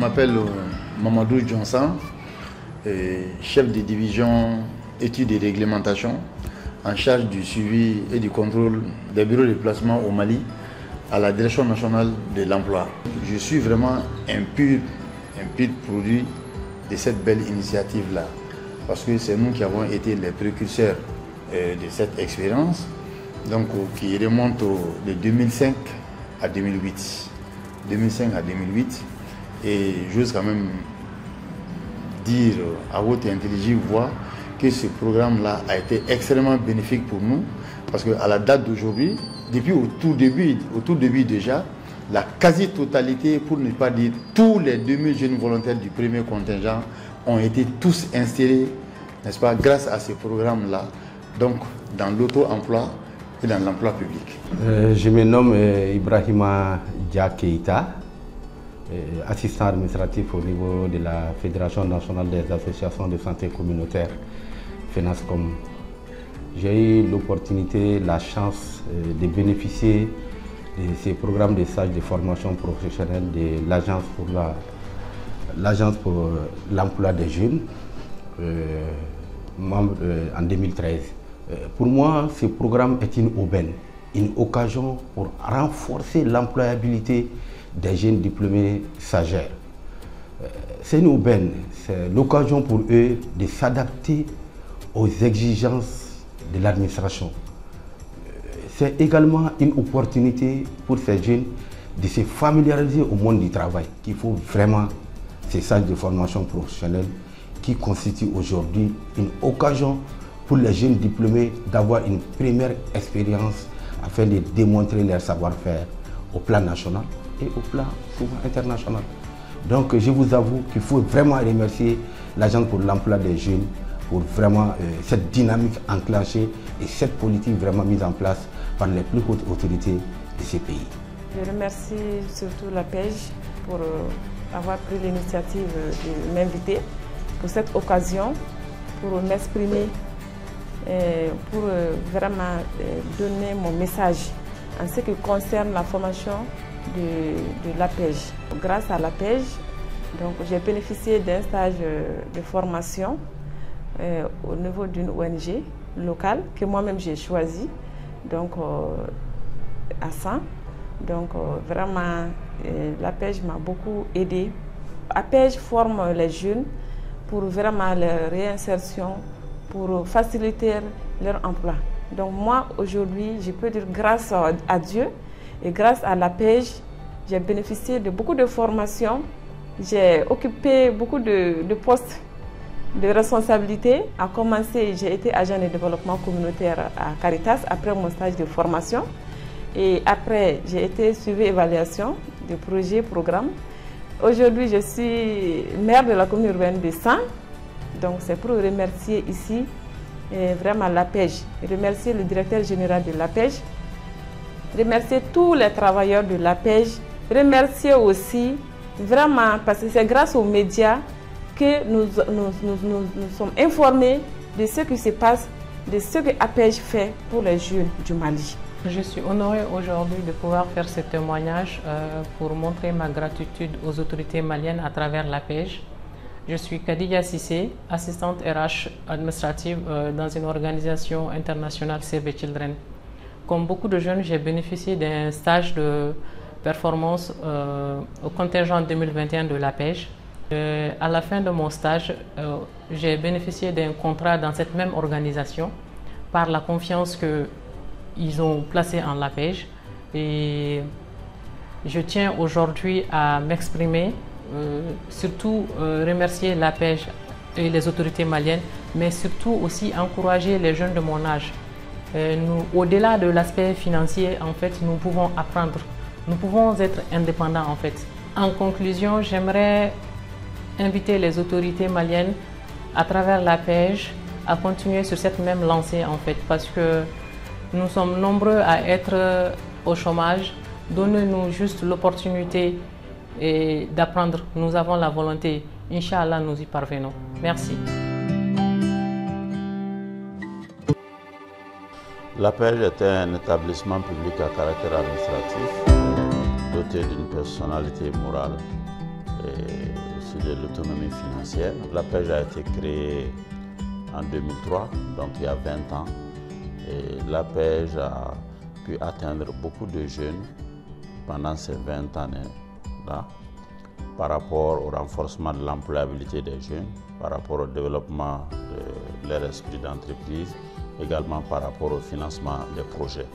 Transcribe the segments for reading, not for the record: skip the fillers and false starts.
m'appelle Mamadou Johnson, chef de division études et réglementation, en charge du suivi et du contrôle des bureaux de placement au Mali à la Direction nationale de l'emploi. Je suis vraiment un pur produit de cette belle initiative-là, parce que c'est nous qui avons été les précurseurs de cette expérience, donc qui remonte de 2005 à 2008. 2005 à 2008, et j'ose quand même dire à votre intelligible voix que ce programme-là a été extrêmement bénéfique pour nous, parce qu'à la date d'aujourd'hui, depuis au tout début déjà, la quasi-totalité, pour ne pas dire tous les 2000 jeunes volontaires du premier contingent ont été tous installés, n'est-ce pas, grâce à ce programme-là, donc dans l'auto-emploi et dans l'emploi public. Je me nomme Ibrahima Dia Keita, assistant administratif au niveau de la Fédération nationale des associations de santé communautaire, FENASCOM. J'ai eu l'opportunité, la chance de bénéficier de ces programmes de stage de formation professionnelle de l'Agence pour l'emploi des jeunes en 2013. Pour moi, ce programme est une aubaine, une occasion pour renforcer l'employabilité des jeunes diplômés stagiaires. C'est une aubaine, c'est l'occasion pour eux de s'adapter aux exigences de l'administration. C'est également une opportunité pour ces jeunes de se familiariser au monde du travail, qu'il faut vraiment ces stages de formation professionnelle qui constituent aujourd'hui une occasion pour les jeunes diplômés d'avoir une première expérience afin de démontrer leur savoir-faire au plan national et au plan souvent international. Donc je vous avoue qu'il faut vraiment remercier l'Agence pour l'emploi des jeunes pour vraiment cette dynamique enclenchée et cette politique vraiment mise en place par les plus hautes autorités de ces pays. Je remercie surtout la PEJ pour avoir pris l'initiative de m'inviter pour cette occasion, pour m'exprimer, pour vraiment donner mon message en ce qui concerne la formation de la PEJ. Grâce à la PEJ, j'ai bénéficié d'un stage de formation au niveau d'une ONG locale que moi-même j'ai choisi, à 100. Vraiment, la PEJ m'a beaucoup aidé. La PEJ forme les jeunes pour vraiment leur réinsertion, pour faciliter leur emploi. Donc moi, aujourd'hui, je peux dire grâce à Dieu et grâce à la PEJ, j'ai bénéficié de beaucoup de formations. J'ai occupé beaucoup de postes de responsabilité. À commencer, j'ai été agent de développement communautaire à Caritas après mon stage de formation. Et après, j'ai été suivi évaluation de projets, programmes. Aujourd'hui, je suis maire de la commune urbaine de San. Donc c'est pour remercier ici vraiment la PEJ, remercier le directeur général de la PEJ, remercier tous les travailleurs de la PEJ, remercier aussi vraiment, parce que c'est grâce aux médias que nous sommes informés de ce qui se passe, de ce que la PEJ fait pour les jeunes du Mali. Je suis honorée aujourd'hui de pouvoir faire ce témoignage pour montrer ma gratitude aux autorités maliennes à travers la PEJ. Je suis Khadija Sissé, assistante RH administrative dans une organisation internationale Save the Children. Comme beaucoup de jeunes, j'ai bénéficié d'un stage de performance au contingent 2021 de la PEJ. À la fin de mon stage, j'ai bénéficié d'un contrat dans cette même organisation par la confiance qu'ils ont placée en la PEJ. Et je tiens aujourd'hui à m'exprimer, surtout remercier la PEJ et les autorités maliennes, mais surtout aussi encourager les jeunes de mon âge. Au-delà de l'aspect financier, en fait, nous pouvons apprendre, nous pouvons être indépendants en fait. En conclusion, j'aimerais inviter les autorités maliennes à travers la PEJ à continuer sur cette même lancée en fait, parce que nous sommes nombreux à être au chômage. Donnez-nous juste l'opportunité d'apprendre. Nous avons la volonté. Inch'Allah, nous y parvenons. Merci. La PEJ est un établissement public à caractère administratif doté d'une personnalité morale et aussi de l'autonomie financière. La PEJ a été créée en 2003, donc il y a 20 ans. Et la PEJ a pu atteindre beaucoup de jeunes pendant ces 20 années-là, par rapport au renforcement de l'employabilité des jeunes, par rapport au développement de leur esprit d'entreprise, également par rapport au financement des projets.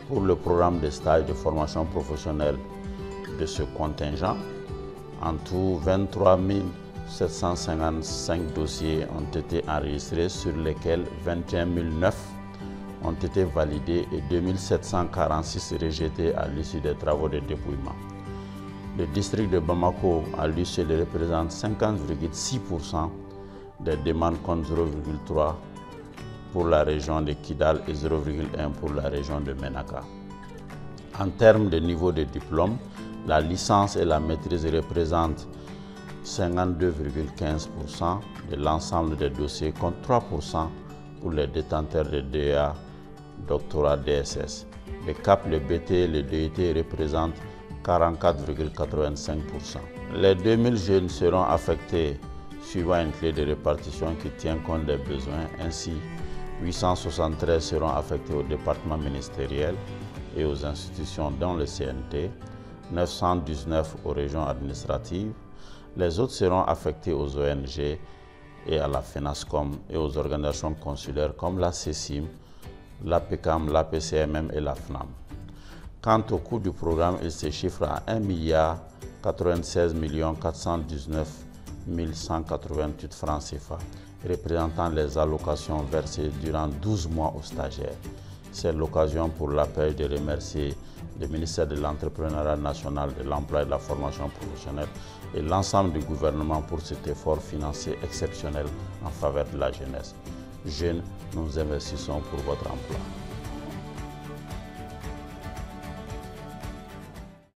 Pour le programme de stage de formation professionnelle de ce contingent, en tout 23 755 dossiers ont été enregistrés, sur lesquels 21 009 ont été validés et 2746 rejetés à l'issue des travaux de dépouillement. Le district de Bamako, à lui seul, représente 50,6% des demandes contre 0,3% pour la région de Kidal et 0,1% pour la région de Menaka. En termes de niveau de diplôme, la licence et la maîtrise représentent 52,15% de l'ensemble des dossiers contre 3% pour les détenteurs de DEA, doctorat DSS. Le CAP, le BT et le DET représentent 44,85%. Les 2000 jeunes seront affectés suivant une clé de répartition qui tient compte des besoins. Ainsi, 873 seront affectés au département ministériel et aux institutions dont le CNT, 919 aux régions administratives. Les autres seront affectés aux ONG et à la FENASCOM et aux organisations consulaires comme la CECIM, l'APCAM, l'APCMM et la FNAM. Quant au coût du programme, il se chiffre à 1 96 419 188 francs CFA, représentant les allocations versées durant 12 mois aux stagiaires. C'est l'occasion pour la PEJ de remercier le ministère de l'Entrepreneuriat national, de l'Emploi et de la formation professionnelle et l'ensemble du gouvernement pour cet effort financier exceptionnel en faveur de la jeunesse. Jeunes, nous investissons pour votre emploi.